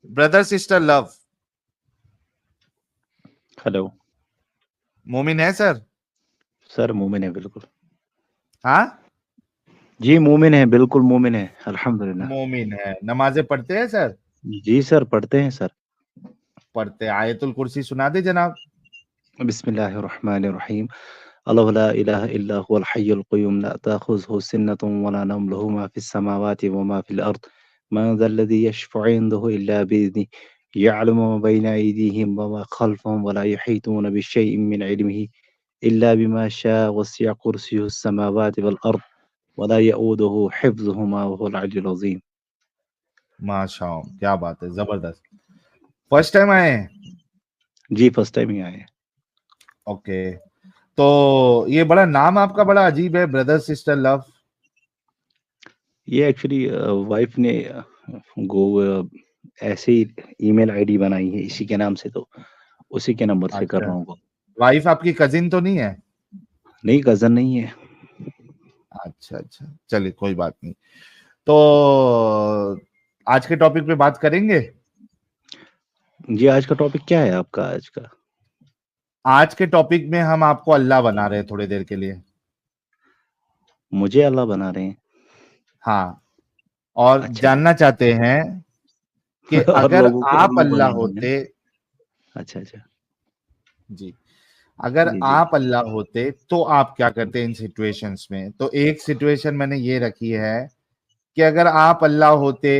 Brother sister love, hello मोमिन है sir? Sir, मोमिन है बिल्कुल। हाँ, जी मोमिन है, बिल्कुल मोमिन है, अल्हम्दुलिल्लाह। मोमिन है। नमाजें पढ़ते हैं सर? जी सर, पढ़ते हैं सर। पढ़ते हैं। आयतुल कुर्सी सुना दे जनाब। बिस्मिल्लाहिर्रहमानिर्रहीम। अल्लाहु ला इलाहा इल्ला हुवल हय्युल क़य्यूम ला ताख़ुज़ुहु सिन्नतुन व ला नौम लहु मा फ़िस समावाति व मा फ़िल अर्द मन ज़ल्लज़ी यशफ़उ इंदहु इल्ला बिइज़्निहि यअलमु मा बैना अयदीहिम व मा ख़ल्फ़हुम व ला युहीतूना बिशैइन मिन इल्मिहि इल्ला बिमा शाअ वसिअ कुर्सियुहुस समावाति वल अर्द व ला यऊदुहु हिफ़्ज़ुहुमा व हुवल अलिय्युल अज़ीम। माशाअल्लाह, क्या बात है, जबरदस्त। फर्स्ट टाइम आए हैं? जी फर्स्ट टाइम ही आए हैं। ओके, तो ये बड़ा नाम आपका बड़ा अजीब है, ब्रदर सिस्टर लव। ये एक्चुअली वाइफ ने ऐसे ही ईमेल आईडी बनाई है इसी के नाम से, तो उसी के नंबर से कर अच्छा, रहा हूँ। वाइफ आपकी कजिन तो नहीं है? नहीं, कजन नहीं है। अच्छा अच्छा, चलिए कोई बात नहीं। तो आज के टॉपिक पे बात करेंगे। जी, आज का टॉपिक क्या है आपका आज का? आज के टॉपिक में हम आपको अल्लाह बना रहे हैं थोड़ी देर के लिए। मुझे अल्लाह बना रहे हैं? हाँ, और अच्छा जी। जानना चाहते हैं कि और अगर लोगों को आप अल्लाह अल्लाह बना रहे हैं? होते, अच्छा अच्छा। जी, अगर जी जी। आप अल्लाह होते तो आप क्या करते इन सिचुएशंस में? तो एक सिचुएशन मैंने ये रखी है कि अगर आप अल्लाह होते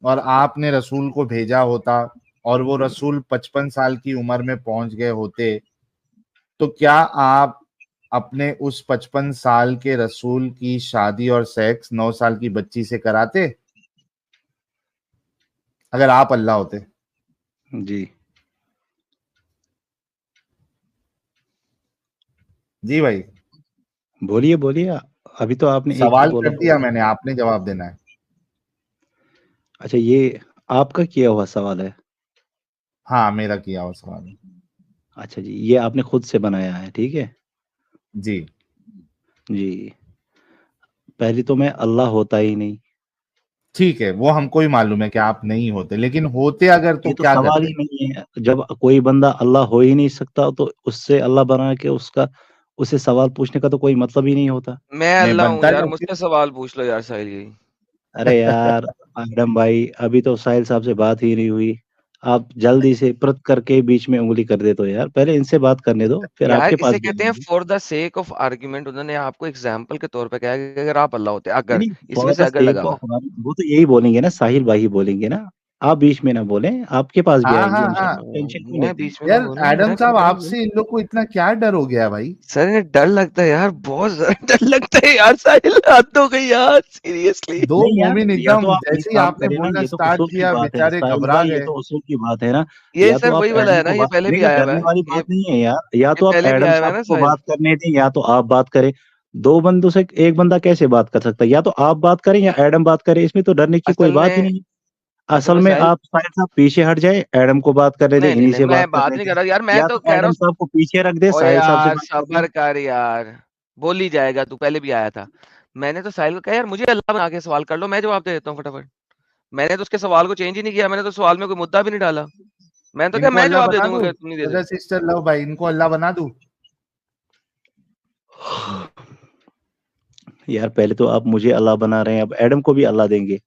और आपने रसूल को भेजा होता और वो रसूल 55 साल की उम्र में पहुंच गए होते, तो क्या आप अपने उस 55 साल के रसूल की शादी और सेक्स 9 साल की बच्ची से कराते, अगर आप अल्लाह होते? जी जी भाई, बोलिए बोलिए। अभी तो आपने एक ही सवाल बोला। कर दिया मैंने, आपने जवाब देना है। अच्छा, ये आपका किया हुआ सवाल है? हाँ, मेरा किया हुआ सवाल है। अच्छा जी, ये आपने खुद से बनाया है, ठीक है। जी, जी, पहले तो मैं अल्लाह होता ही नहीं। ठीक है, वो हमको ही मालूम है कि आप नहीं होते, लेकिन होते अगर तो ये तो क्या सवाल करते? ही नहीं है। जब कोई बंदा अल्लाह हो ही नहीं सकता तो उससे अल्लाह बना के उसे सवाल पूछने का तो कोई मतलब ही नहीं होता। मैं नहीं अल्लाह हूँ बनता यार, है फिर। मुझसे सवाल पूछ लो यार साहिल यही। अरे यार आदम भाई, अभी तो साहिल साहब से बात ही नहीं हुई। आप जल्दी से प्रत करके बीच में उंगली कर देते हो यार। पहले इनसे बात करने दो, फिर यार आपके पास इसे भी कहते हैं आएंगे। For the sake of argument, उन्होंने आपको एग्जाम्पल के तौर पे कहा है कि अगर आप अल्लाह होते, नहीं अगर नहीं, इसमें फॉर से द अगर सेक लगा ऑफ, हुआ। वो तो यही बोलेंगे ना, साहिल भाई ही बोलेंगे ना। आप बीच में ना बोलें, आपके पास भी हाँ आएंगे हाँ हाँ, इंशाल्लाह, टेंशन क्यों मैं लेते हैं। बीच में ना यार बोलूं, एडम मैं साहब, बोलूं आपसे इन लोग को इतना क्या डर हो गया भाई? सर इन्हें डर लगता है यार, बहुत ज्यादा डर लगता है यार साहिल, हद हो गई यार सीरियसली। दो नहीं यार, मोमिन या तो एकदम आप एक जैसे ही काम आपने करें ना, बोलना ये तो स्टार्ट उसूल की किया बात है बेचारे साहिल घबरा भाई, ये गए। तो उसूल की बात है ना। ये या तो सर आप वही वाला एडम है ना, को ये बात पहले नहीं भी नहीं, आया हुआ डरने है वाली ये बात नहीं है यार। या तो आप पहले भी एडम आया हुआ है साहब ना को साहिल। बात करने दें, या तो आप बात करें। दो बंदों से एक बंदा कैसे बात कर सकता है? या तो आप बात करें या एडम बात करे, इसमें तो डरने की कोई असल बात ही में नहीं है। असल असल में में साहिल, आप साहिल साहब पीछे हट जाए, एडम को बात करने दें, नहीं नहीं इन्हीं नहीं, से बात मैं बात करने नहीं दें। कर रहा यार, मैं या तो तो कह रहा एडम हूँ। साहब को पीछे रख दे, ओ साहिल साहब से यार बात कर सबर लें। कर यार, बोल ही जाएगा, तू पहले भी आया था। मैंने तो साहिल को कहा यार मुझे अल्लाह बना के सवाल कर लो, मैं जवाब दे देता हूँ फटाफट। मैंने तो उसके सवाल को चेंज ही नहीं किया, मैंने तो सवाल में कोई मुद्दा भी नहीं डाला। मैंने तो क्या, इनको मैं अल्लाह जवाब दे बना दूंगा दूं? अगर तुम नहीं दे ब्रदर रहे। सिस्टर लव भाई, इनको अल्लाह बना दूं? यार पहले तो आप मुझे अल्लाह बना रहे हैं, अब एडम को भी अल्लाह देंगे।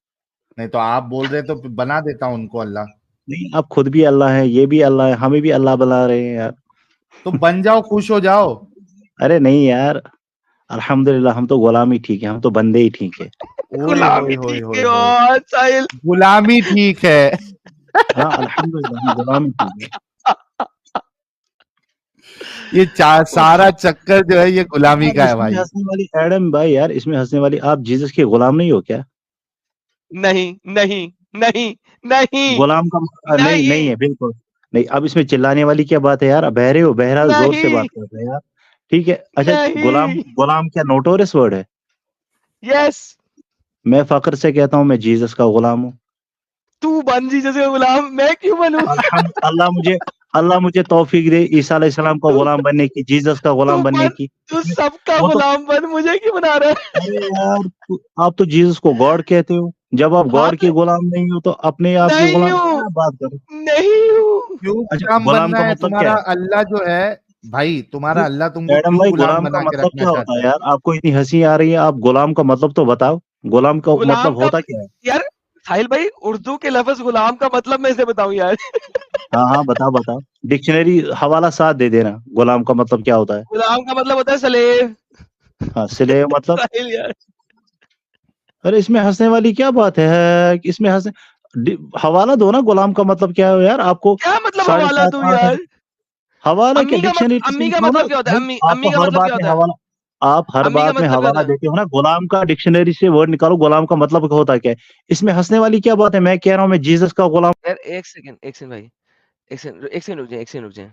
नहीं तो आप बोल रहे तो बना देता हूं उनको अल्लाह। नहीं, आप खुद भी अल्लाह हैं, ये भी अल्लाह है, हमें भी अल्लाह बना रहे हैं यार। तो बन जाओ, खुश हो जाओ। अरे नहीं यार, अल्हम्दुलिल्लाह हम तो गुलाम ही ठीक है, हम तो बंदे ही ठीक है। ओए होए गुलामी होए ठीक होए है होए, और साहिल। गुलामी ठीक है। हाँ अल्हम्दुलिल्लाह हम गुलाम ही ठीक है। ये सारा चक्कर जो है ये गुलामी यार का है इसमें भाई। हंसने वाली एडम भाई, यार इसमें हंसने वाली, आप जीसस के गुलाम नहीं हो क्या? नहीं नहीं नहीं नहीं गुलाम का नहीं नहीं नहीं है बिल्कुल। नहीं, अब इसमें चिल्लाने वाली क्या बात है यार? बहरे हो, बहरहाल जोर से बात नहीं कर रहे हैं यार। ठीक है, अच्छा। गुलाम, नहीं। गुलाम क्या नोटोरियस वर्ड है? यस, मैं फख्र से कहता हूँ मैं जीसस का गुलाम हूँ। तू बन जी जैसे गुलाम, मैं क्यों बनूं? अल्लाह मुझे तौफीक दे ईसा अलैहिस्सलाम का तू गुलाम बनने की, जीसस का तू गुलाम बनने बन, की। तू इसमें सबका वो तो, गुलाम बन, मुझे क्यों बना रहा है? अरे यार आप तो जीसस को गॉड कहते हो। जब आप हाँ गॉड तो के गुलाम नहीं हो तो अपने आप के नहीं गुलाम। हूँ, आप बात कर रहे हो? नहीं हूँ। क्यों अच्छा, गुलाम गुलाम बनना का है? मतलब क्या तुम्हारा है? अल्लाह जो है भाई, तुम्हारा अल्लाह तुमको मैडम क्यों भाई, गुलाम गुलाम का बना के मतलब रखना क्या होता चाहता है है? यार? आपको इतनी हंसी आ रही है, आप गुलाम का मतलब तो बताओ। गुलाम का गुलाम मतलब का होता क्या है? यार साहिल भाई, उर्दू के लफ्ज गुलाम का मतलब मैं इसे बताऊं यार? हाँ हाँ, बताओ बताओ, डिक्शनरी हवाला साथ दे देना, गुलाम का मतलब क्या होता है? गुलाम का मतलब होता है स्लेव। हाँ, स्लेव मतलब? साहिल यार, अरे इसमें हंसने वाली क्या बात है? इसमें हंसने हवाला दो ना, गुलाम का मतलब क्या है यार? आपको क्या मतलब साढ़े हवाला सात दूं आठ यार? हवाला क्या, डिक्शनरी से अम्मी का निकालो ना मतलब क्या होता है? भाई। अम्मी, आपको अम्मी का हर मतलब बात क्या में होता है? हवाला, आप हर अम्मी का बात में मतलब क्या होता हवाला है? देते हो ना। गुलाम का डिक्शनरी से वर्ड निकालो, गुलाम का मतलब होता क्या है? इसमें हंसने वाली क्या बात है? मैं कह रहा हूँ मैं जीसस का गुलाम। यार एक सेकंड भाई, एक सेकंड रुक जाए, एक सेकंड रुक जाए।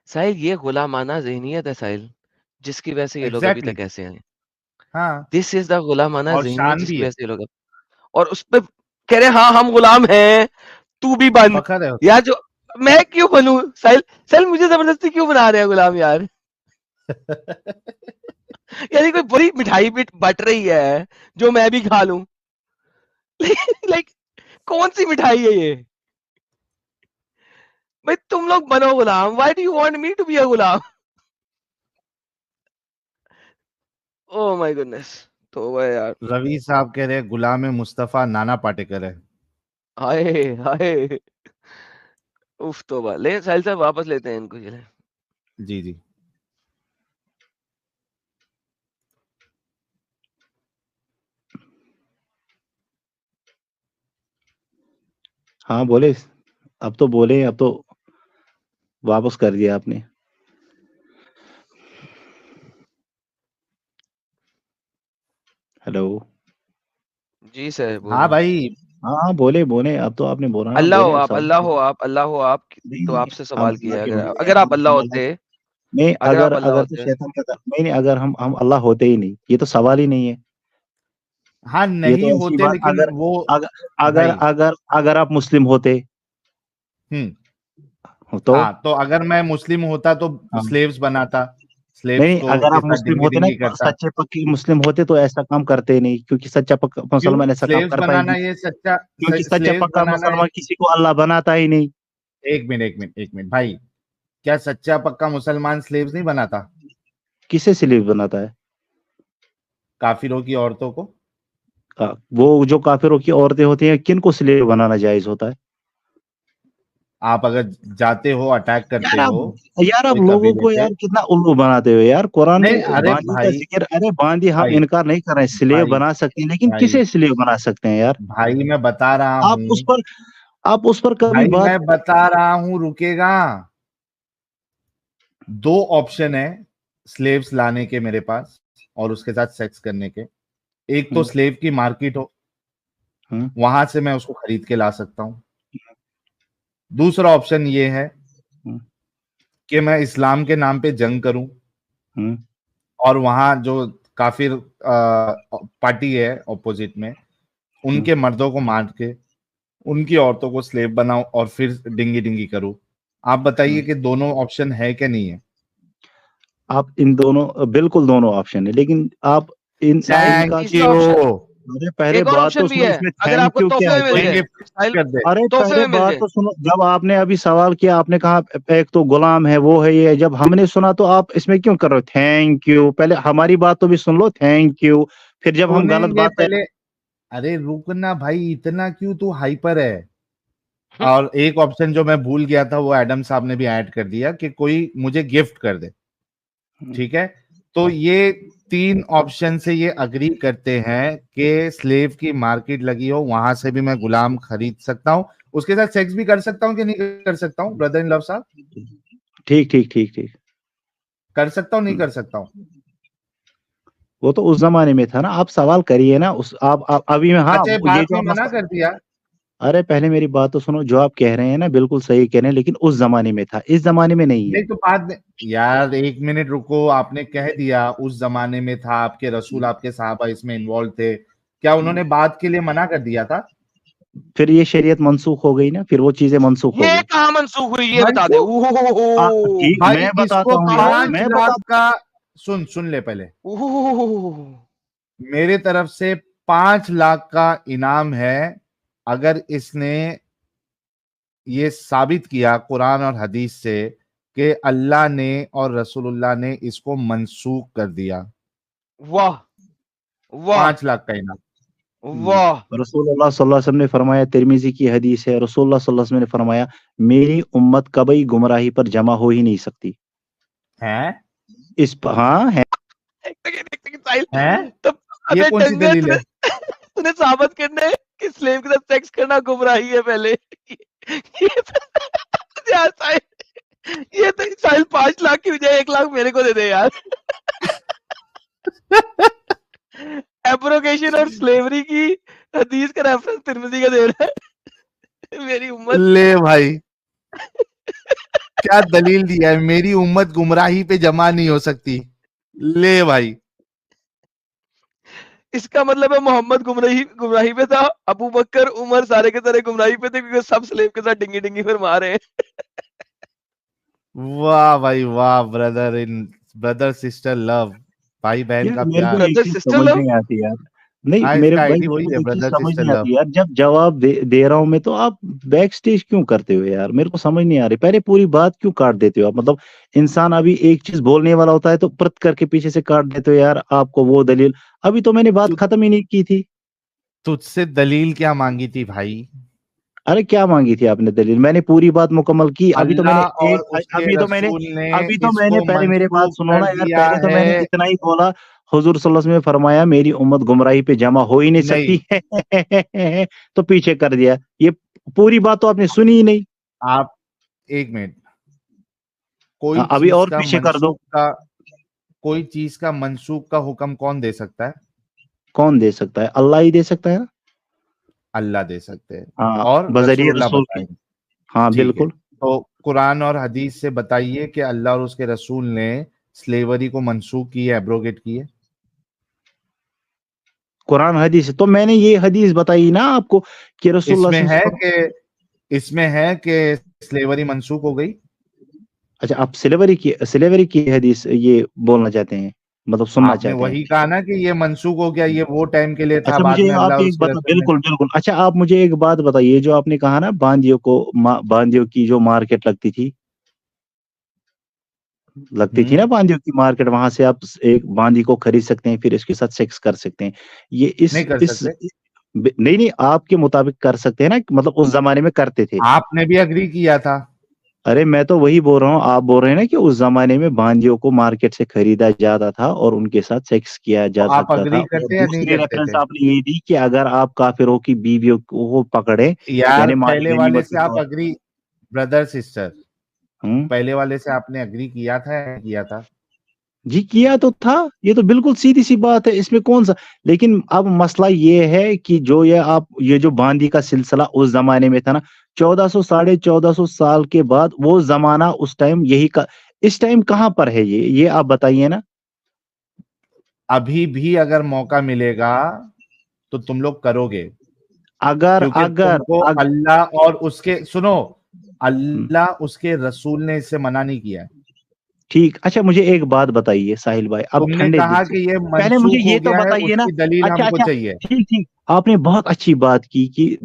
साहिल, ये गुलामाना ज़हनियत है साहिल, जिसकी वजह से ये लोग अभी एग्जैक्टली तक ऐसे हैं। हाँ, दिस इज़ द गुलामाना और ज़हनियत शान जिसकी भी वजह है, से ये लोग और उस पे कह रहे हैं हाँ हम गुलाम हैं, तू भी बन। फखर है यार जो मैं क्यों बनूं? साहिल, साहिल मुझे जबरदस्ती क्यों बना रहे हैं गुलाम यार? यार ये कोई बड़ी मिठाई भी बट रही है जो मैं भी खा लूं। लाइक कौन सी मिठाई है ये? भाई तुम लोग बनो गुलाम, why do you want me to be a गुलाम? ओह माय गुडनेस, तो यार, रवि साहब कह रहे हैं गुलाम मुस्तफा नाना पाटेकर है। हाय हाय, उफ तौबा। ले साहिल साहब वापस लेते हैं इनको, चले। जी जी। हाँ बोले, अब तो बोले, अब तो वापस कर दिया आपने। हेलो। जी सर हाँ बोलिए। भाई, हाँ हाँ, बोले बोले, अब तो आपने बोला ना, अल्लाह हो बोले आप, सब। अल्लाह हो आप, अल्लाह हो आप। नहीं तो नहीं, आपसे हम सवाल अल्लाह किया, के अगर बंदे हैं, अगर आप अल्लाह हम अल्लाह होते, नहीं, अगर आप अगर अल्लाह अगर तो होते। शैतान का नहीं नहीं, अगर हम अल्लाह होते ही नहीं, ये तो सवाल ही नहीं है। हाँ ये नहीं तो ऐसी होते, बात, लेकिन अगर वो अगर अगर भाई, अगर अगर आप मुस्लिम होते हम्म, तो। हाँ तो अगर मैं मुस्लिम होता तो हाँ, स्लेव्स बनाता, नहीं स्लेव्स नहीं, को अगर के आप साथ मुस्लिम डिंगी होते ना, डिंगी करता। सच्चे पक्के मुस्लिम होते तो ऐसा काम करते ही नहीं, क्योंकि सच्चा पक्का क्यों? मुसलमान ऐसा काम स्लेव्स करता ही बनाना नहीं। ये सच्चा, क्योंकि सच्चा स्लेव्स पक्का बनाना है। मुसलमान किसी को अल्लाह बनाता ही नहीं। एक मिनट भाई, क्या सच्चा पक्का मुसलमान स्लेव्स नहीं बनाता? किसे स्लेव बनाता है? काफिरों की औरतों को। वो जो काफिरों की औरतें होती हैं, किन को स्लेव बनाना जायज होता है? आप अगर जाते हो, अटैक करते यार आप हो यार आप कोई लोगों कबीले को पे, यार कितना उल्लू बनाते हो यार। कुरान नहीं में अरे बांदी का भाई, जिक्र, अरे बांदी हम भाई इनकार नहीं कर रहे हैं, स्लेव भाई बना सकते हैं, लेकिन भाई किसे स्लेव बना सकते हैं यार? भाई मैं बता रहा आप उस हूँ, पर आप उस पर कभी भाई बात। मैं बता रहा हूँ, रुकेगा? दो ऑप्शन है स्लेव्स लाने के मेरे पास और उसके साथ सेक्स करने के। एक तो हम्म, स्लेव की मार्केट हो, हम्म, वहां से मैं उसको खरीद के ला सकता हूं। दूसरा ऑप्शन ये है हम्म, कि मैं इस्लाम के नाम पे जंग करूं हम्म, और वहां जो काफिर पार्टी है ऑपोजिट में, हम्म, उनके मर्दों को मार के उनकी औरतों को स्लेव बनाऊं और फिर डिंगी डिंगी करूं। आप बताइए हम्म। कि दोनों ऑप्शन है कि नहीं है? आप इन दोनों, बिल्कुल दोनों ऑप्शन है, लेकिन आप भाई इनका थैंक तीसरा यू। ऑप्शन, अरे पहले एक और बात तो ऑप्शन भी सुनो, है, इसमें अगर थैंक आपको यू क्या तोहफे है? में मिल कोई जाए। गिफ्ट साहिल, कर दे। अरे तोहफे पहले में मिल बात जाए। तो सुनो, जब आपने अभी सवाल किया, आपने कहा एक तो गुलाम है, वो है, ये है। जब हमने सुना तो आप इसमें क्यों कर रहे हो थैंक यू? पहले हमारी बात तो भी सुन लो, थैंक यू। फिर जब हम गलत सुनेंगे बात कर। पहले। अरे रुकना भाई, इतना क्यों तू हाइपर है? और एक ऑप्शन जो मैं भूल गया था, वो एडम साहब ने भी ऐड कर दिया कि कोई मुझे गिफ्ट कर दे। ठीक है, तो ये तीन ऑप्शन से ये अग्री करते हैं कि स्लेव की मार्केट लगी हो, वहां से भी मैं गुलाम खरीद सकता हूँ, उसके साथ सेक्स भी कर सकता हूँ कि नहीं कर सकता हूँ ब्रदर इन लव साहब? ठीक ठीक ठीक ठीक। कर सकता हूँ नहीं हम्म, कर सकता हूँ? वो तो उस जमाने में था ना, आप सवाल करिए ना। उस आप अभी में, हाँ, अच्छा, ये ये बाद जो में आप मना मसला। कर दिया? अरे पहले मेरी बात तो सुनो, जो आप कह रहे हैं ना बिल्कुल सही कह रहे हैं, लेकिन उस जमाने में था, इस जमाने में नहीं है। नहीं तो बाद में, यार एक मिनट रुको, आपने कह दिया उस जमाने में था, आपके रसूल आपके साहबा इसमें इन्वॉल्व थे, क्या उन्होंने बात के लिए मना कर दिया था? फिर ये शरीयत मनसूख हो गई ना, फिर वो चीजें मनसूख हो ये गई। कहाँ मंसूख हुई, ये बता दे। मनसूख? ओहो, ठीक, भाई मैं इसको बताता हूँ यार, 5 मैं लाख बता। का, सुन सुन ले पहले, ओहो। मेरे तरफ से 5 लाख का इनाम है अगर इसने یہ ثابت کیا قرآن اور حدیث سے کہ اللہ نے اور رسول اللہ نے اس کو منسوخ کر دیا. واہ واہ 5 لاکھ کا انعام. واہ. رسول اللہ صلی اللہ علیہ وسلم نے فرمایا، ترمذی کی حدیث ہے، رسول اللہ صلی اللہ علیہ وسلم نے فرمایا میری امت کبھی گمراہی پر جمع ہو ہی نہیں سکتی. ہیں ہاں ہے. یہ کون سی دلیل ہے؟ تُنے ثابت کرنا ہے کہ سلیو کے ساتھ سیکس کرنا گمراہی ہے پہلے. یہ تو ساحل 5 لاکھ کی بجائے 1 لاکھ میرے کو دے دے یار. ایبروگیشن اور سلیوری کی حدیث کا ریفرنس ترمذی کا دے رہا ہے. میری امت لے بھائی کیا دلیل دیا ہے، میری امت گمراہی پہ جمع نہیں ہو سکتی. لے بھائی اس کا مطلب ہے محمد گمراہی پہ تھا، ابو بکر عمر سارے کے سارے گمراہی پہ تھے کیونکہ سب سلیب کے ساتھ ڈنگی ڈنگی پھر مارے ہیں. واہ بھائی واہ. بردر سسٹر لو، بھائی بہن کا میرے کو پیار. ایک Brother, چیز sister سمجھ love. نہیں آتی یار. نہیں ہاں اس میرے کا بھائی آئی ڈی میرے وہی کو ہے، ایک چیز بردر سمجھ سسٹر نہیں لو. آتی یار، جب جواب دے رہا ہوں میں تو آپ بیک سٹیج کیوں کرتے ہو یار؟ میرے کو سمجھ نہیں آ رہی. پہلے پوری بات کیوں کاٹ دیتے ہو آپ؟ مطلب انسان ابھی ایک چیز بولنے والا ہوتا ہے تو پرت کر کے پیچھے سے کاٹ دیتے ہو یار. آپ کو وہ دلیل، ابھی تو میں نے بات ختم ہی نہیں کی تھی. تجھ سے دلیل کیا مانگی تھی بھائی؟ ارے کیا مانگی تھی آپ نے دلیل؟ میں نے پوری بات مکمل کی. اللہ اور اس کے رسول نے اس کو پہلے میرے بات منسوخ سنو کر نا یار. دیا پہلے تو میں نے ہے. اتنا ہی بولا، حضور صلی اللہ علیہ وسلم نے فرمایا میری امت گمراہی پہ جمع ہو ہی نہیں سکتی ہے. تو پیچھے کر دیا. یہ پوری بات تو آپ نے سنی ہی نہیں. آپ ایک منٹ، کوئی ابھی چیز اور کا پیچھے کر دو. کوئی چیز کا منسوخ کا حکم کون دے سکتا ہے؟ کون دے سکتا ہے؟ اللہ ہی دے سکتا ہے نا. اللہ دے سکتے ہیں ہاں اور رسول بذریعہ اللہ رسول کے. بتائیں گے. ہاں ٹھیک ہے، بالکل. تو قرآن اور حدیث سے بتائیے کہ اللہ اور اس کے رسول نے سلیوری کو منسوخ کی ہے، ایبروگیٹ کی ہے. قرآن حدیث تو میں نے یہ حدیث بتائی نا آپ کو کہ رسول اس اللہ میں صلی اللہ علیہ وسلم. اس میں ہے کہ سلیوری منسوخ ہو گئی. اچھا آپ سلیوری کی حدیث یہ بولنا چاہتے ہیں، مطلب سننا آپ نے چاہتے ہیں. وہی کہا نا کہ یہ منسوخ ہو گیا، یہ وہ ٹائم کے لیے تھا، اچھا بعد مجھے میں اللہ آپ اور ایک اس کے بتا، رسول نے. بالکل بالکل. اچھا آپ مجھے ایک بات بتائیے، جو آپ نے کہا نا باندیوں کی جو مارکیٹ لگتی تھی نا، باندیوں کی مارکیٹ، وہاں سے آپ ایک باندی کو خرید سکتے ہیں، پھر اس کے ساتھ سیکس کر سکتے ہیں. یہ نہیں کر سکتے. نہیں آپ کے مطابق کر سکتے ہیں نا، مطلب اس زمانے میں کرتے تھے. آپ نے بھی اگری کیا تھا. ارے میں تو وہی بول رہا ہوں، آپ بول رہے ہیں نا کہ اس زمانے میں باندیوں کو مارکیٹ سے خریدا جاتا تھا اور ان کے ساتھ سیکس کیا تو جا آپ سکتا تھا. اگری اور کرتے یا نہیں دوسری کرتے ریفرنس تھے؟ آپ نے یہ دی کہ اگر آپ کافروں کی بیویوں کو پکڑے، یار یعنی مال پہلے والے غنیمت سے کے آپ طور. اگری، بردر سسٹر، ہوں پہلے والے سے آپ نے اگری کیا تھا یا نہیں کیا تھا؟ جی کیا تو تھا. یہ تو بالکل سیدھی سی بات ہے، اس میں کون سا. لیکن اب مسئلہ یہ ہے کہ جو یہ جو باندی کا سلسلہ اس زمانے میں تھا نا، 1400 سال کے بعد وہ زمانہ اس ٹائم اس ٹائم کہاں پر ہے؟ یہ آپ بتائیے نا. ابھی بھی اگر موقع ملے گا تو تم لوگ کرو گے، اگر کیونکہ اگر تم کو اگر اللہ اور اس کے سنو، ہم، اللہ اس کے رسول نے اس سے منع نہیں کیا ہے. ٹھیک. اچھا مجھے ایک بات بتائیے ساحل بھائی، اب تم نے ٹھنڈے دل کہا سے. کہ یہ پہلے مجھے منسوخ ہو یہ تو گیا ہے، بتائیے اس نا. کی دلیل اچھا ہم کو اچھا چاہیے. ٹھیک. آپ نے بہت اچھی بات کی کہ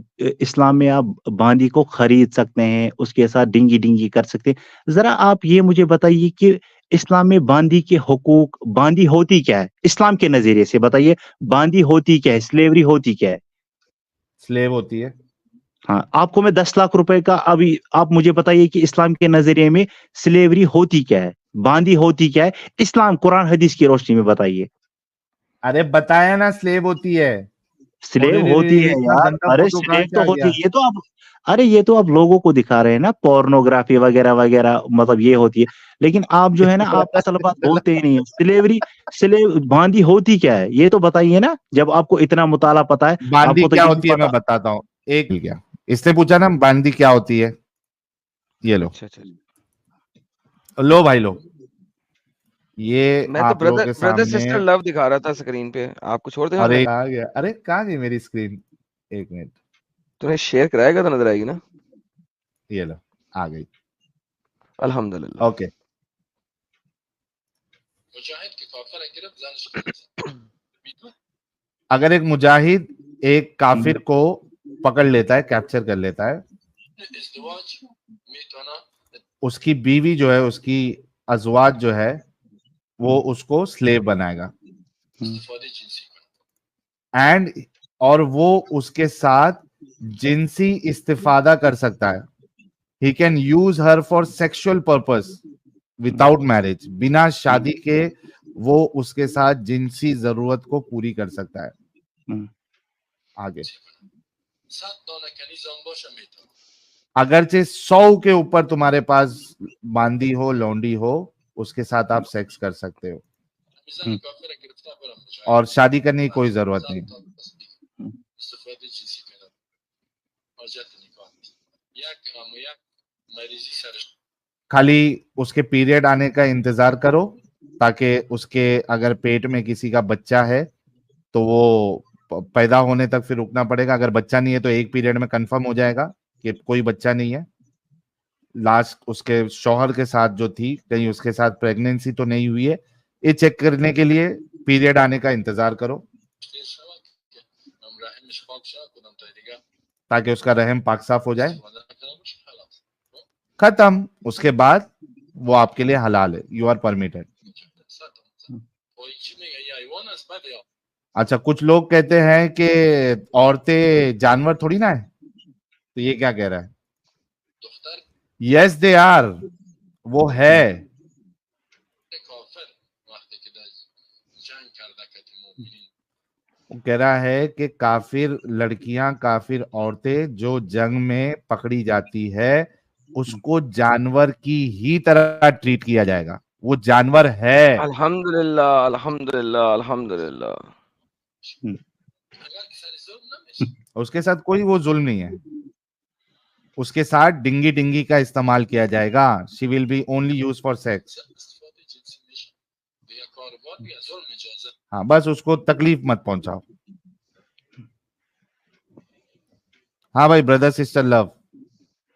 اسلام میں آپ باندی کو خرید سکتے ہیں، اس کے ساتھ ڈنگی ڈنگی کر سکتے ہیں. ذرا آپ یہ مجھے بتائیے کہ اسلام میں باندی کے حقوق، باندی ہوتی کیا ہے اسلام کے نظریے سے؟ بتائیے باندی ہوتی کیا ہے، سلیوری ہوتی کیا ہے؟ سلیو ہوتی ہے. ہاں آپ کو میں 10 لاکھ روپے کا، ابھی آپ مجھے بتائیے کہ اسلام کے نظریے میں سلیوری ہوتی کیا ہے، باندی ہوتی کیا ہے؟ اسلام قرآن حدیث کی روشنی میں بتائیے. ارے بتایا نا سلیو ہوتی ہے. سلیب ہوتی ہے اتنا یار. گندا ارے فوٹو کہاں سلیب سے تو آ ہوتی گیا؟ ہے. یہ تو آپ لوگوں کو دکھا رہے ہیں نا، پورنوگرافی وغیرہ وغیرہ، مطلب یہ ہوتی ہے. لیکن آپ جو ہے نا، آپ اصل بات بولتے ہی نہیں ہے. سلیب باندی ہوتی کیا ہے یہ تو بتائیے نا، جب آپ کو اتنا مطالعہ پتا ہے. آپ باندی کو تو کیا یہ ہوتی ہے میں پتا. بتاتا ہوں. ایک کیا اس نے پوچھا نا باندی کیا ہوتی ہے، یہ لو اچھا اچھا. لو بھائی لو، یہ میں تو آپ لوگوں کے بردر سامنے. سسٹر لو دکھا رہا تھا اسکرین پہ، آپ کو چھوڑ دکھانا ارے ہے. کہاں گیا؟ ارے کہاں گئی میری اسکرین؟ ایک منٹ، تو نے شیئر کرائے گا تو نظر آئے گی نا. یہ لو آ گئی. الحمدللہ. اوکے. اگر ایک مجاہد ایک کافر کو پکڑ لیتا ہے، کیپچر کر لیتا ہے، उसकी बीवी जो है, उसकी अजवाज जो है, वो उसको स्लेव बनाएगा एंड और वो उसके साथ जिनसी इस्तिफादा कर सकता है. He can use her for sexual purpose without marriage. बिना शादी के वो उसके साथ जिनसी जरूरत को पूरी कर सकता है. आगे अगरचे 100 के ऊपर तुम्हारे पास बांदी हो, लौंडी हो, उसके साथ आप सेक्स कर सकते हो और शादी करने की कोई जरूरत नहीं. खाली उसके पीरियड आने का इंतजार करो ताकि उसके अगर पेट में किसी का बच्चा है तो वो पैदा होने तक फिर रुकना पड़ेगा. अगर बच्चा नहीं है तो एक पीरियड में कंफर्म हो जाएगा कि कोई बच्चा नहीं है. लास्ट उसके शौहर के साथ जो थी, कहीं उसके साथ प्रेगनेंसी तो नहीं हुई है, ये चेक करने के लिए पीरियड आने का इंतजार करो ताकि उसका रहम पाक साफ हो जाए. खत्म. उसके बाद वो आपके लिए हलाल है. You are permitted. अच्छा, कुछ लोग कहते हैं कि औरतें जानवर थोड़ी ना है, तो ये क्या कह रहा है? Yes they are. वो है. वो कह रहा है कि काफिर लड़कियां, काफिर औरतें जो जंग में पकड़ी जाती है उसको जानवर की ही तरह ट्रीट किया जाएगा. वो जानवर है. अल्हम्दुलिल्लाह, अल्हम्दुलिल्लाह, अल्हम्दुलिल्लाह. उसके साथ कोई वो जुल्म नहीं है. उसके साथ डिंगी डिंगी का इस्तेमाल किया जाएगा. She will be only use for sex. हाँ, बस उसको तकलीफ मत पहुंचाओ. हाँ भाई, ब्रदर सिस्टर लव.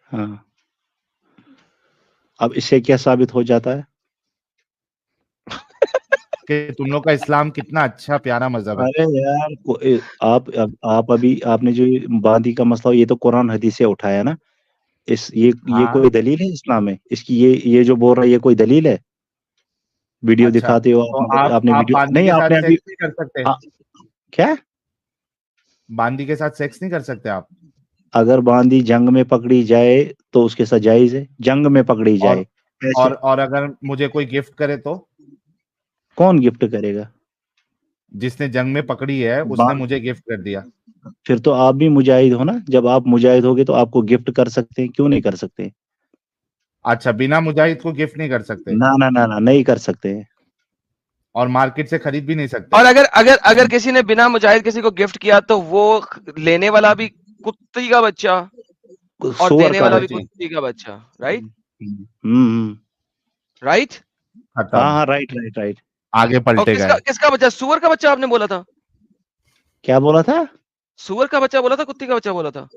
हाँ, अब इससे क्या साबित हो जाता है कि तुम लोग का इस्लाम कितना अच्छा प्यारा मजहब है. अरे यार, आप अभी आपने जो बांदी का मसला, ये तो कुरान हदीस से उठाया ना. ये हाँ. कोई दलील है इस्लाम में इसकी? ये जो बोल रहा है, ये कोई दलील है? वीडियो अच्छा, दिखाते हो तो आपने आप वीडियो बांदी नहीं, के साथ आपने अभी सेक्स नहीं कर सकते? क्या? बांदी के साथ सेक्स नहीं कर सकते आप? अगर बांदी जंग में पकड़ी जाए तो उसके साथ जायज है. जंग में पकड़ी जाए और अगर मुझे कोई गिफ्ट करे तो? कौन गिफ्ट करेगा? जिसने जंग में पकड़ी है उसने मुझे गिफ्ट कर दिया. फिर तो आप भी मुजाहिद हो ना. जब आप मुजाहिद होगे तो आपको गिफ्ट कर सकते हैं. क्यों नहीं कर सकते? अच्छा, बिना मुजाहिद को गिफ्ट नहीं कर सकते? ना ना ना ना, नहीं कर सकते. और मार्केट से खरीद भी नहीं सकते? और अगर किसी ने बिना मुजाहिद किसी को गिफ्ट किया तो वो लेने वाला भी कुत्ती का बच्चा और देने वाला भी कुत्ती का बच्चा. Right right. हाँ, राइट. आगे पलटे गए. किसका बच्चा? सुअर का बच्चा आपने बोला था. क्या बोला था? सुअर का बच्चा बोला था, कुत्ती का बच्चा बोला था?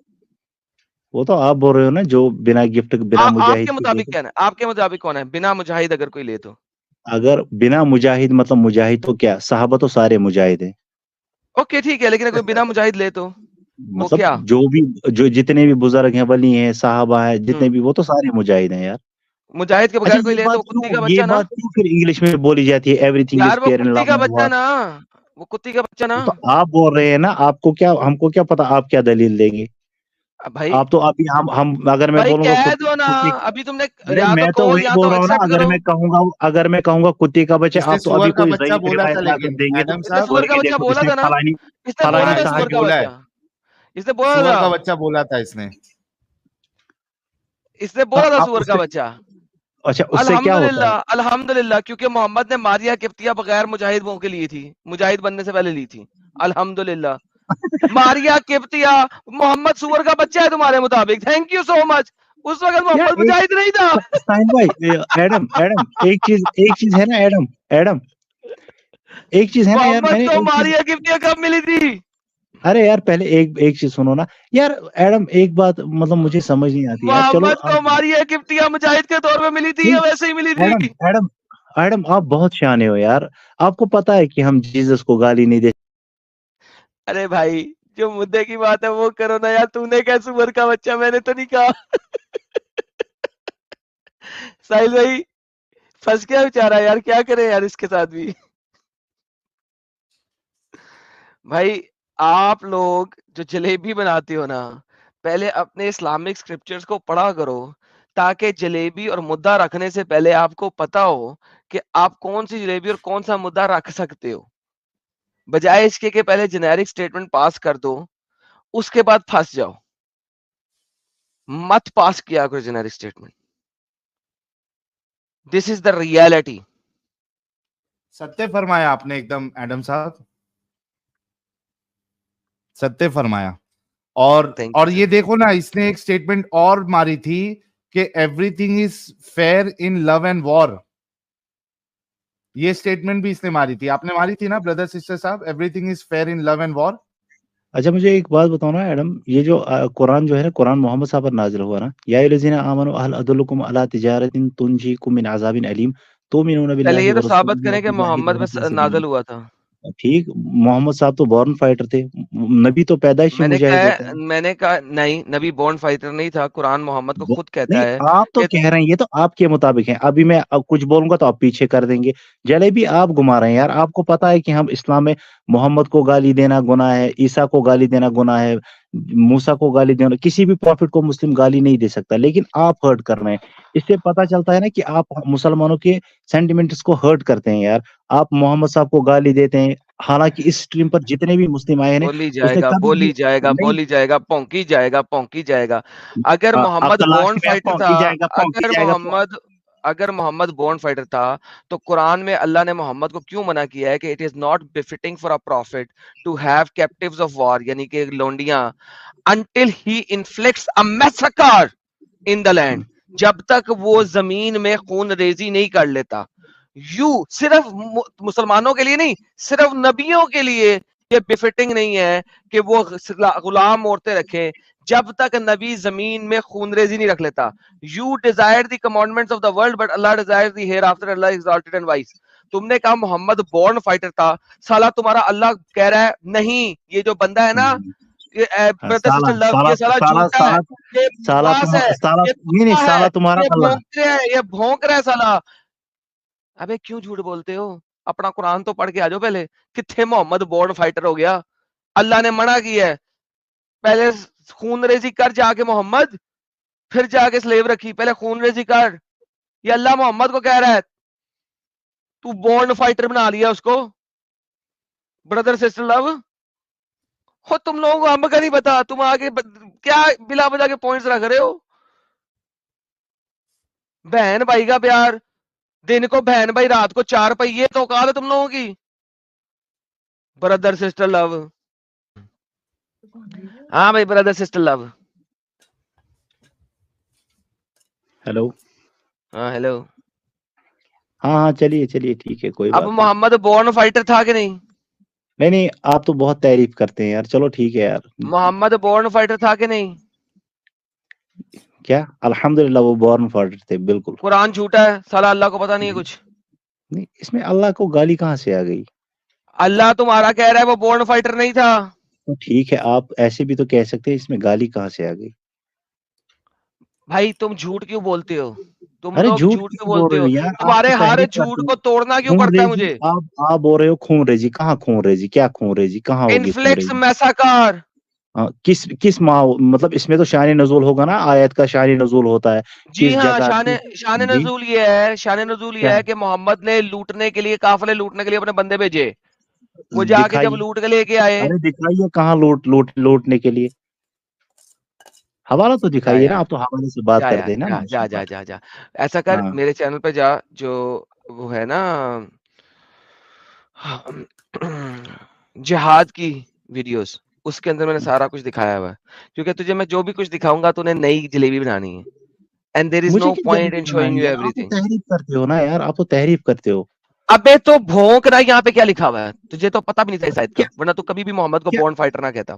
वो तो आप बोल रहे हो ना, जो बिना गिफ्ट, बिना मुजाहिद. आपके मुताबिक क्या है? आपके मुताबिक कौन है बिना मुजाहिद अगर कोई ले तो? अगर बिना मुजाहिद मतलब मुजाहिद तो क्या, सहाबा तो सारे मुजाहिद हैं. ओके ठीक है, लेकिन अगर बिना मुजाहिद ले तो मतलब क्या? जो जितने भी बुजुर्ग हैं, वली हैं, साहबा है, जितने भी, वो तो सारे मुजाहिद हैं यार. मुजाहिद के बगैर कोई ले तो कुत्ती का बच्चा ना. ये बात क्यों फिर इंग्लिश में बोली जाती है? Everything is fair in love. कुत्ती का बच्चा ना, वो कुत्ती का बच्चा ना. तो आप बोल रहे हैं ना, आपको क्या, हमको क्या पता आप क्या दलील देंगे भाई? आप तो अभी हम अगर मैं बोलूंगा कह दो ना. अभी तुमने मैं तो वही बोल रहा हूँ ना. अगर मैं कहूंगा कुत्ती का बच्चा, आप तो अभी कोई बच्चा बोला था, लेकिन देंगे तो सुअर का बच्चा बोला था ना. इसने बोला था सुअर का बच्चा. इसने बोला था सुअर का बच्चा बोला था. इसने बोला था सुअर का बच्चा. अच्छा, उससे क्या होता है? अल्हम्दुलिल्लाह, क्योंकि मोहम्मद ने मारिया किफ्तिया बगैर मुजाहिद के लिए थी, मुजाहिद बनने से पहले ली थी. अल्हम्दुलिल्लाह. मारिया किफ्तिया, मोहम्मद सुअर का बच्चा है तुम्हारे मुताबिक. Thank you so much. उस वक्त मोहम्मद मुजाहिद नहीं था. साइन भाई, एडम एक चीज है ना, एडम एक चीज है ना यार. मोहम्मद को मारिया किफ्तिया कब मिली थी? अरे यार, पहले एक चीज सुनो ना यार. एडम, एक बात मतलब मुझे समझ नहीं आती यार. चलो, मोहम्मद को मारिया किफ्तिया मुजाहिद के तौर पे मिली थी या वैसे ही मिली थी? एडम आप बहुत शाने हो यार. आपको पता है कि हम जीसस को गाली नहीं दे. अरे भाई, جو مدعے کی بات ہے وہ کرو نا یار. تو نے کیا سور کا بچہ, میں نے تو نہیں کہا. ساحل بھائی پھنس گیا بیچارہ یار, کیا کرے یار اس کے ساتھ بھی. بھائی آپ لوگ جو جلیبی بناتے ہو نا, پہلے اپنے اسلامک اسکرپچرز کو پڑھا کرو, تاکہ جلیبی اور مدعا رکھنے سے پہلے آپ کو پتا ہو کہ آپ کون سی جلیبی اور کون سا مدعا رکھ سکتے ہو, بجائے اس کے کہ پہلے جنیرک سٹیٹمنٹ پاس کر دو اس کے بعد پھنس جاؤ. مت پاس کیا کرو generic statement. This is the reality. ستیہ فرمایا آپ نے ایک دم ایڈم صاحب, ستیہ فرمایا. اور یہ دیکھو نا, اس نے ایک سٹیٹمنٹ اور ماری تھی کہ everything is fair in love and war. یہ سٹیٹمنٹ بھی اس نے ماری تھی, آپ نے ماری تھی نا بردر سسٹر صاحب, everything is fair in love and war. اچھا مجھے ایک بات بتاؤ نا ایڈم, یہ جو قرآن جو ہے نا, قرآن محمد صاحب پر نازل ہوا نا, یا الذین آمنوا هل ادلکم علی تجارۃ تنجیکم من عذاب علیم تؤمنون پہلے باللہ یہ تو ثابت ورسولہ کریں کہ محمد وتجاہدون پہ فی سبیل نازل اللہ. ہوا تھا. ٹھیک, محمد صاحب تو بورن فائٹر تھے, نبی تو پیدائشی مجاہد ہوتا ہے. میں نے کہا نہیں, نبی بورن فائٹر نہیں تھا. قرآن محمد کو خود کہتا نہیں ہے آپ تو کہ کہہ رہے ہیں, یہ تو آپ کے مطابق ہیں. ابھی میں کچھ بولوں گا تو آپ پیچھے کر دیں گے. جلیبی آپ گھما رہے ہیں یار. آپ کو پتا ہے کہ ہم اسلام میں محمد کو گالی دینا گناہ ہے, عیسیٰ کو گالی دینا گناہ ہے, موسیٰ کو گالی دینا, کسی بھی پروفٹ کو مسلم گالی نہیں دے سکتا, لیکن آپ ہرٹ کر رہے ہیں. اس سے پتا چلتا ہے نا کہ آپ مسلمانوں کے سینٹیمنٹس کو ہرٹ کرتے ہیں یار. آپ محمد صاحب کو گالی دیتے ہیں, حالانکہ اس اسٹریم پر جتنے بھی مسلم آئے ہیں بولی اس جائے نے گا, کبھی بھی بولی جائے گا, نہیں. بولی جائے گا, پونکی جائے گا, پونکی جائے گا. اگر اب محمد تو بورن لاسٹ میں فائٹر تھا, پونکی جائے گا, پونکی جائے گا. اگر محمد بورن فائٹر تھا تو قرآن میں اللہ نے محمد کو کیوں منع کیا ہے کہ it is not befitting for a prophet to have captives of war, یعنی کہ لونڈیاں, until he inflicts a massacre in the land, جب تک وہ زمین میں خون ریزی نہیں کر لیتا. صرف مسلمانوں کے لیے نہیں, صرف نبیوں کے لیے یہ بفٹنگ نہیں ہے کہ وہ غلام عورتیں رکھیں جب تک نبی زمین میں خون ریزی نہیں رکھ لیتا. You desire the commandments of the world, but Allah desires the hereafter. Allah is exalted and wise. تم نے کہا محمد بورن فائٹر تھا, سالا تمہارا اللہ کہہ رہا ہے نہیں, یہ جو بندہ ہے نا, برادر سسٹر لو, یہ سالا جھوٹا ہے, یہ بکواس ہے, یہ دھوکا ہے, یہ بھونک رہا ہے سالا. ابے کیوں جھوٹ بولتے ہو؟ اپنا قرآن تو پڑھ کے آ جاؤ پہلے. کتنے محمد بورن فائٹر ہو گیا؟ اللہ نے منع کیا ہے, پہلے خون ریزی کر جا کے محمد, پھر جا کے سلیو رکھی, پہلے خون ریزی کر. یہ اللہ محمد کو کہہ رہا ہے, تو بورن فائٹر بنا لیا اس کو. بردر سسٹر لو, ہو تم لوگوں کو ہم کا نہیں پتا, تم آگے کیا بلا وجہ کے پوائنٹس رکھ رہے ہو. بہن بھائی کا پیار, دن کو بہن بھائی, رات کو 4 پہیے, تو اوقات ہے تم لوگوں کی. بردر سسٹر لو, ہاں بھائی بردر سسٹر لو. ہیلو, ہاں ہیلو. ہاں چلیے چلیے ٹھیک ہے, کوئی اب بات نہیں. محمد بورن فائٹر تھا کہ نہیں؟ نہیں آپ تو بہت تعریف کرتے ہیں یار. چلو ٹھیک ہے یار. محمد بورن فائٹر تھا کہ نہیں؟ کیا الحمدللہ وہ بورن فائٹر تھے, بالکل. قرآن جھوٹا ہے سالا, اللہ کو پتا نہیں ہے کچھ. نہیں, اس میں اللہ کو گالی کہاں سے آ گئی؟ اللہ تمہارا کہہ رہا ہے وہ بورن فائٹر نہیں تھا. تو ٹھیک ہے, آپ ایسے بھی تو کہہ سکتے ہیں, اس میں گالی کہاں سے آ گئی؟ بھائی تم جھوٹ کیوں بولتے ہو؟ تم ارے لوگ جھوٹ جھوٹ کیوں کیوں بول بولتے رہے ہو؟ ہو یار, آپ تمہارے تو ہر تحریف جھوٹ کرتے کو ہو. توڑنا کیوں خون پڑتا ہے ریزی, مجھے؟ آپ بول رہے ہو خون ریزی. کہاں خون ریزی, کیا خون ریزی, کہاں ہوگی خون انفلیکس ریزی؟ میساکار. کس مطلب اس میں تو شان نزول ہوگا نا, آیت کا شان نزول ہوتا ہے. جی کس ہاں, جگہ شان جی نزول یہ ہے, شان نزول یہ کیا ہے کہ محمد نے لوٹنے کے لیے, قافلے لوٹنے کے لیے اپنے بندے بھیجے. وہ جا کے جب دکھائیے, لوٹ کے لے کے آئے, ارے دکھائیے کہاں لوٹنے کے لیے, حوالہ تو جا دکھائیے نا. یار, آپ تو حوالے سے بات جا کرتے یار, ہیں نا. جا جا ماشاءاللہ. جا جا جا. ایسا کر, ہاں میرے چینل پہ جا, جو وہ ہے نا جہاد کی ویڈیوز, اس کے اندر میں نے سارا کچھ دکھایا ہوا ہے. کیونکہ تجھے میں جو بھی کچھ دکھاؤں گا تو نے نئی جلیبی بنانی ہے. And there is مجھے no کیا point جلیبی in showing بنانی you ہے, آپ تو everything. تحریف کرتے ہو نا یار, آپ تو تحریف کرتے ہو. ابے تو بھونک رہا ہے, یہاں پہ کیا لکھا ہوا ہے تجھے تو پتہ بھی نہیں تھا اس آیت کا, کیا ورنہ تو کبھی بھی محمد کو کیا بورن فائٹر نہ کہتا.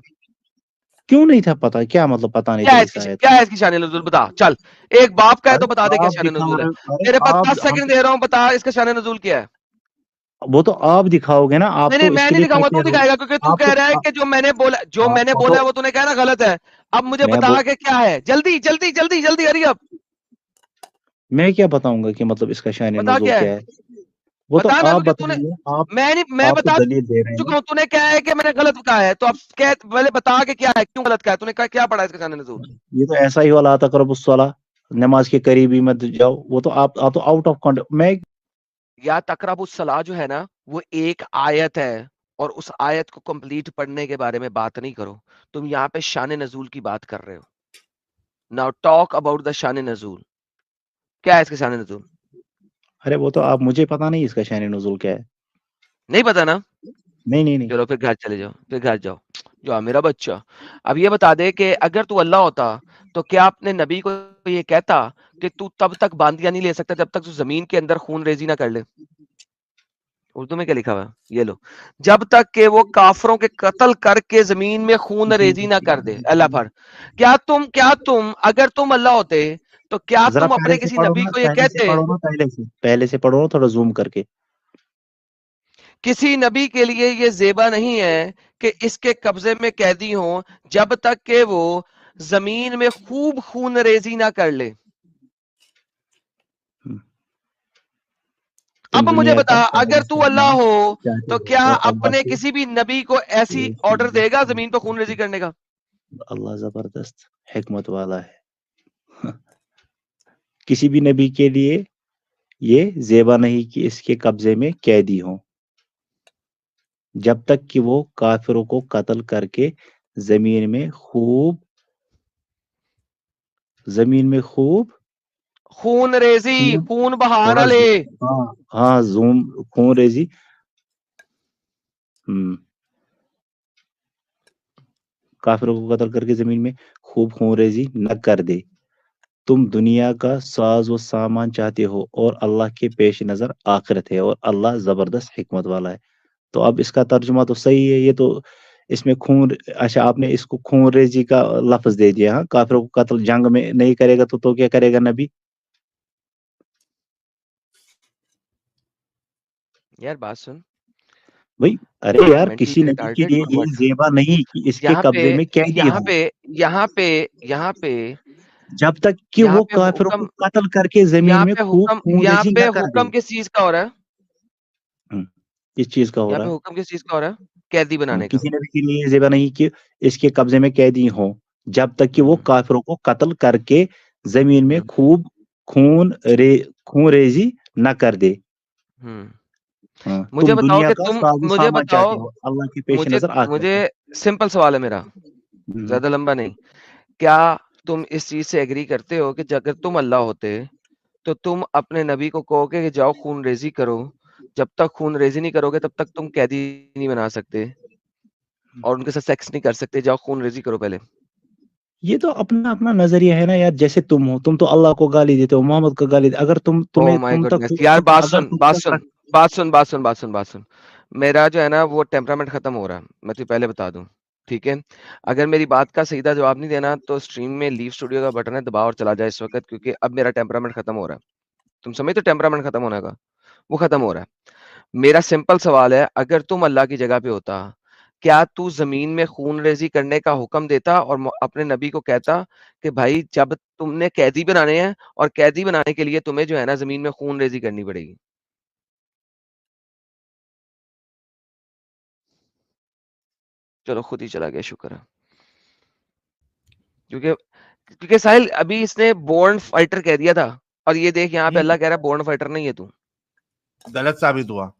کیوں نہیں تھا پتا, کیا مطلب پتا نہیں کیا تھا ہے اس آیت کیا کا؟ ہے اس کی شان نزول بتا, چل ایک باپ کا ہے ارے تو بتا دے کیا آپ شان دکھا نزول ہے. رہے ہو, ارے تیرے پاس آپ 10 سیکنڈ دے رہا ہوں, بتا اس کا شان نزول کیا ہے. وہ تو آپ دکھاؤ گے نا, آپ نہیں تو نہیں اس میں کے نہیں لیے دکھاؤں گا, تو کہتے ہو, دکھائے گا, کیونکہ تو آپ کہہ تو رہا ہے کہ جو میں نے بولا آپ ہے وہ تو نے کہا نا غلط ہے. اب مجھے میں بتا کہ کیا ہے, جلدی جلدی جلدی جلدی ہری اب میں کیا بتاؤں گا کہ مطلب اس کا شان بتا نزول کیا کیا ہے, ہے, وہ تو بتا نا آپ مجھے. بتائیے, میں آپ تو بتا دلیل دے رہے ہیں نا. چکا ہوں, تو نے کہا ہے کہ میں نے غلط کہا ہے, تو اب پہلے بتا کہ کیا ہے, کیوں غلط کہا ہے, تو نے کہا کیا پڑھا ہے اس کا شان نزول. یہ تو ایسا ہی والا تقرب الصلاۃ, نماز کے قریب ہی مت جاؤ, وہ تو آپ تو آؤٹ آف کانٹیکٹ. میں یا تقرب الصلاۃ جو ہے نا وہ ایک آیت ہے, اور اس آیت کو کمپلیٹ پڑھنے کے بارے میں بات نہیں کرو, تم یہاں پہ شان نزول کی بات کر رہے ہو. ناؤ ٹاک اباؤٹ دا شان نزول, کیا ہے اس کا شان نزول؟ ارے وہ تو آپ, مجھے پتا نہیں اس کا شان نزول کیا ہے. نہیں پتا نا, نہیں چلو پھر گھر چلے جاؤ, پھر گھر جاؤ. جو میرا بچہ اب یہ بتا دے کہ اگر تو اللہ ہوتا تو کیا اپنے نبی کو یہ کہتا کہ تو تب تک باندیاں نہیں لے سکتا جب تک تو زمین کے اندر خون ریزی نہ کر لے. اردو میں کیا لکھا ہوا, یہ لو, جب تک کہ وہ کافروں کے قتل کر کے زمین میں خون ریزی نہ کر دے. اللہ پر کیا تم اگر تم اللہ ہوتے تو کیا ذرا تم پہلے اپنے سے کسی پڑھو نبی نا, کو یہ کہتے, پہلے سے پڑھو نا تھوڑا زوم کر کے. کسی نبی کے لیے یہ زیبا نہیں ہے کہ اس کے قبضے میں قیدی ہوں جب تک کہ وہ زمین میں خوب خون ریزی نہ کر لے. اب مجھے دنیا بتا کا اگر تو اللہ ہو تو کیا اور اللہ اپنے کے کسی بھی نبی کو ایسی آرڈر دے گا زمین پہ خون ریزی کرنے کا؟ اللہ زبردست حکمت والا ہے. کسی بھی نبی کے لیے یہ زیبا نہیں کہ اس کے قبضے میں قیدی ہوں جب تک کہ وہ کافروں کو قتل کر کے زمین میں خوب خون ریزی, خون بہانا تھوڑا لے. ہاں زوم, خون ریزی, کافروں کو قتل کر کے زمین میں خوب خون ریزی نہ کر دے. تم دنیا کا ساز و سامان چاہتے ہو اور اللہ کے پیش نظر آخرت ہے, اور اللہ زبردست حکمت والا ہے. تو اب اس کا ترجمہ تو صحیح ہے, یہ تو اس میں خون, اچھا آپ نے اس کو خون ریزی کا لفظ دے دیا. ہاں, کافروں کو قتل جنگ میں نہیں کرے گا تو کیا کرے گا نبی؟ یار بات سن بھائی, ارے یار مینٹل کسی نبی کے ریٹارڈیڈ لیے یہ بٹ زیبا نہیں کہ اس کے یہاں پہ قبضے میں قیدی یہاں ہوں پہ یہاں پہ جب تک کہ یہاں وہ پہ کافروں حکم کو قتل کر کے زمین میں خوب خون یہاں ریزی پہ نہ کر دے. حکم کس چیز کا ہو رہا ہے؟ اس چیز کا ہو یہاں رہا پہ حکم کس چیز کا ہو رہا ہے؟ قیدی ہے, بنانے کا. کسی نبی کے لیے زیبا نہیں کہ اس کے قبضے میں قیدی ہوں جب تک کہ وہ کافروں کو قتل کر کے زمین میں خوب خون ریزی نہ کر دے. مجھے تم بتاؤ دنیا کہ کا تم ساز و مجھے سامان بتاؤ چاہتے ہو, اللہ کے پیش نظر آخرت مجھے ہے. سمپل سوال ہے میرا, زیادہ لمبا نہیں. کیا تم اس چیز سے ایگری کرتے ہو کہ اگر تم اللہ ہوتے تو تم اپنے نبی کو کہو کہ جاؤ خون ریزی کرو, جب تک خون ریزی نہیں کرو گے تب تک تم قیدی نہیں بنا سکتے اور ان کے ساتھ سیکس نہیں کر سکتے, جاؤ خون ریزی کرو پہلے. یہ تو اپنا اپنا نظریہ ہے نا یار, جیسے تم ہو, تم تو اللہ کو گالی دیتے ہو, محمد کو گالی دیتے, اگر او مائی گڈنس یار, بات سن. میرا جو ہے نا وہ ٹیمپرامنٹ ختم ہو رہا ہے, میں تجھے پہلے بتا دوں, ٹھیک ہے؟ اگر میری بات کا سیدھا جواب نہیں دینا تو اسٹریم میں لیو اسٹوڈیو کا بٹن ہے, دباؤ اور چلا جائے اس وقت, کیونکہ اب میرا ٹیمپرامنٹ ختم ہو رہا ہے. تم سمجھتے ٹیمپرامنٹ ختم ہونے کا, وہ ختم ہو رہا ہے. میرا سمپل سوال ہے, اگر تم اللہ کی جگہ پہ ہوتا کیا تو زمین میں خون ریزی کرنے کا حکم دیتا اور اپنے نبی کو کہتا کہ بھائی جب تم نے قیدی بنانے ہیں اور قیدی بنانے کے لیے تمہیں جو ہے نا زمین میں خون ریزی کرنی پڑے گی؟ چلو خود ہی چلا گیا, شکر ہے. کیونکہ ساحل ابھی اس نے بورن فائٹر کہہ دیا تھا, اور یہ دیکھ یہاں پہ اللہ کہہ رہا ہے بورن فائٹر نہیں ہے تو. غلط ثابت ہوا.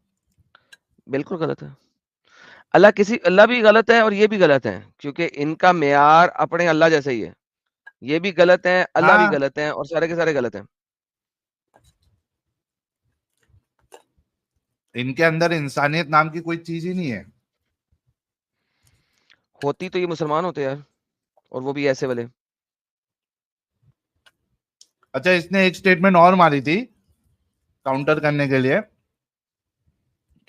بالکل غلط ہے. اللہ بھی غلط ہے اور یہ بھی غلط ہے, کیونکہ ان کا معیار اپنے اللہ جیسا ہی ہے. یہ بھی غلط ہے, اللہ بھی ہاں, غلط ہے, اور سارے کے سارے غلط ہیں. ان کے اندر انسانیت نام کی کوئی چیز ہی نہیں ہے. ہوتی تو یہ مسلمان ہوتے یار, اور وہ بھی ایسے والے. اچھا, اس نے ایک سٹیٹمنٹ اور ماری تھی کاؤنٹر کرنے کے لیے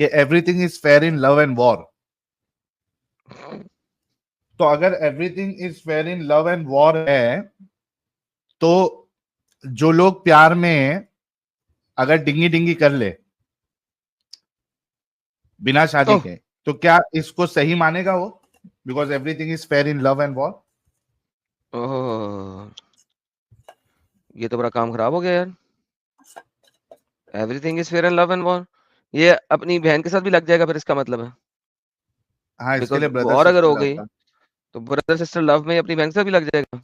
کہ everything is fair in love and war. تو اگر everything is fair in love and war ہے تو جو لوگ پیار میں اگر ڈنگی ڈنگی کر لے बिना शादी ओह। के, तो क्या इसको सही मानेगा वो? Because everything is fair in love and war. ओह, ये तो बड़ा काम खराब हो गया यार। Everything is fair in love and war, ये अपनी बहन के साथ भी लग जाएगा फिर, इसका मतलब है। हाँ, इसके बिकॉज लिए ब्रदर वॉर अगर सिस्टर हो लव गई का। तो ब्रदर सिस्टर लव में अपनी बहन से भी लग जाएगा।